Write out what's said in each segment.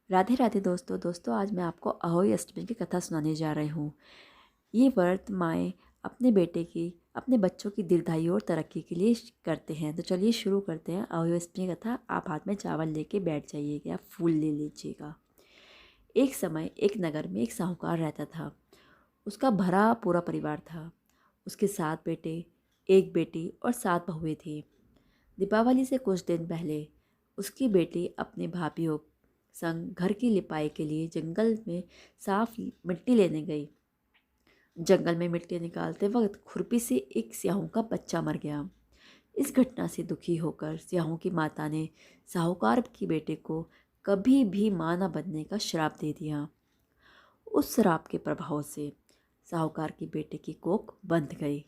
राधे राधे दोस्तों आज मैं आपको अहोई अष्टमी की कथा सुनाने जा रही हूँ। ये व्रत माएँ अपने बच्चों की दीर्घायु और तरक्की के लिए करते हैं। तो चलिए शुरू करते हैं अहोई अष्टमी की कथा। आप हाथ में चावल लेके बैठ जाइएगा, फूल ले लीजिएगा। एक समय एक नगर में एक साहूकार रहता था। उसका भरा पूरा परिवार था। उसके 7 बेटे, एक बेटी और 7 बहुएं थी। दीपावली से कुछ दिन पहले उसकी बेटी अपने भाइयों संग घर की लिपाई के लिए जंगल में साफ मिट्टी लेने गई। जंगल में मिट्टी निकालते वक्त खुरपी से एक स्याहू का बच्चा मर गया। इस घटना से दुखी होकर स्याहू की माता ने साहूकार की बेटे को कभी भी मां न बनने का श्राप दे दिया। उस श्राप के प्रभाव से साहूकार की बेटे की कोख बंध गई।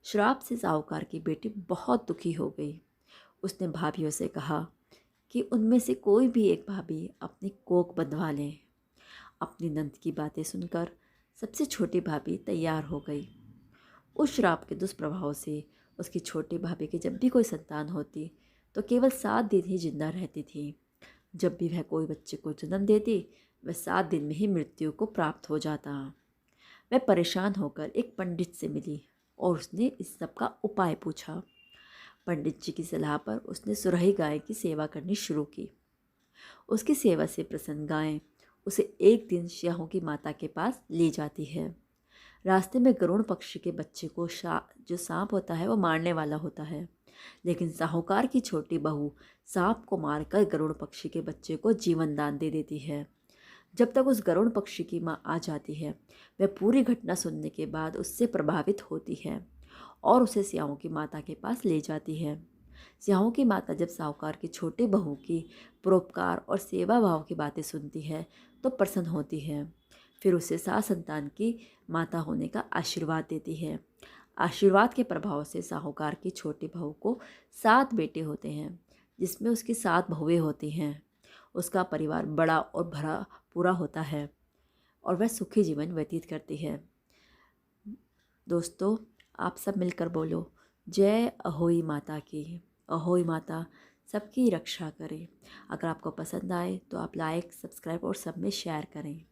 श्राप से साहूकार की बेटी बहुत दुखी हो गई। उसने भाभियों से कहा कि उनमें से कोई भी एक भाभी अपनी कोख बंधवा लें। अपनी नंद की बातें सुनकर सबसे छोटी भाभी तैयार हो गई। उस श्राप के दुष्प्रभाव से उसकी छोटी भाभी की जब भी कोई संतान होती तो केवल 7 दिन ही जिंदा रहती थी। जब भी वह कोई बच्चे को जन्म देती वह 7 दिन में ही मृत्यु को प्राप्त हो जाता। वह परेशान होकर एक पंडित से मिली और उसने इस सब का उपाय पूछा। पंडित जी की सलाह पर उसने सुरही गाय की सेवा करनी शुरू की। उसकी सेवा से प्रसन्न गाय उसे एक दिन स्याहों की माता के पास ले जाती है। रास्ते में गरुड़ पक्षी के बच्चे को जो सांप होता है वो मारने वाला होता है, लेकिन साहूकार की छोटी बहू सांप को मारकर गरुड़ पक्षी के बच्चे को जीवन दान दे देती है। जब तक उस गरुड़ पक्षी की माँ आ जाती है वह पूरी घटना सुनने के बाद उससे प्रभावित होती है और उसे स्याहों की माता के पास ले जाती है। स्याहों की माता जब साहूकार की छोटी बहू की परोपकार और सेवा भाव की बातें सुनती है तो प्रसन्न होती है। फिर उसे 7 संतान की माता होने का आशीर्वाद देती है। आशीर्वाद के प्रभाव से साहूकार की छोटी बहू को 7 बेटे होते हैं, जिसमें उसकी 7 बहुएं होती हैं। उसका परिवार बड़ा और भरा पूरा होता है और वह सुखी जीवन व्यतीत करती है। दोस्तों, आप सब मिलकर बोलो, जय अहोई माता की। अहोई माता सबकी रक्षा करे। अगर आपको पसंद आए तो आप लाइक, सब्सक्राइब और सब में शेयर करें।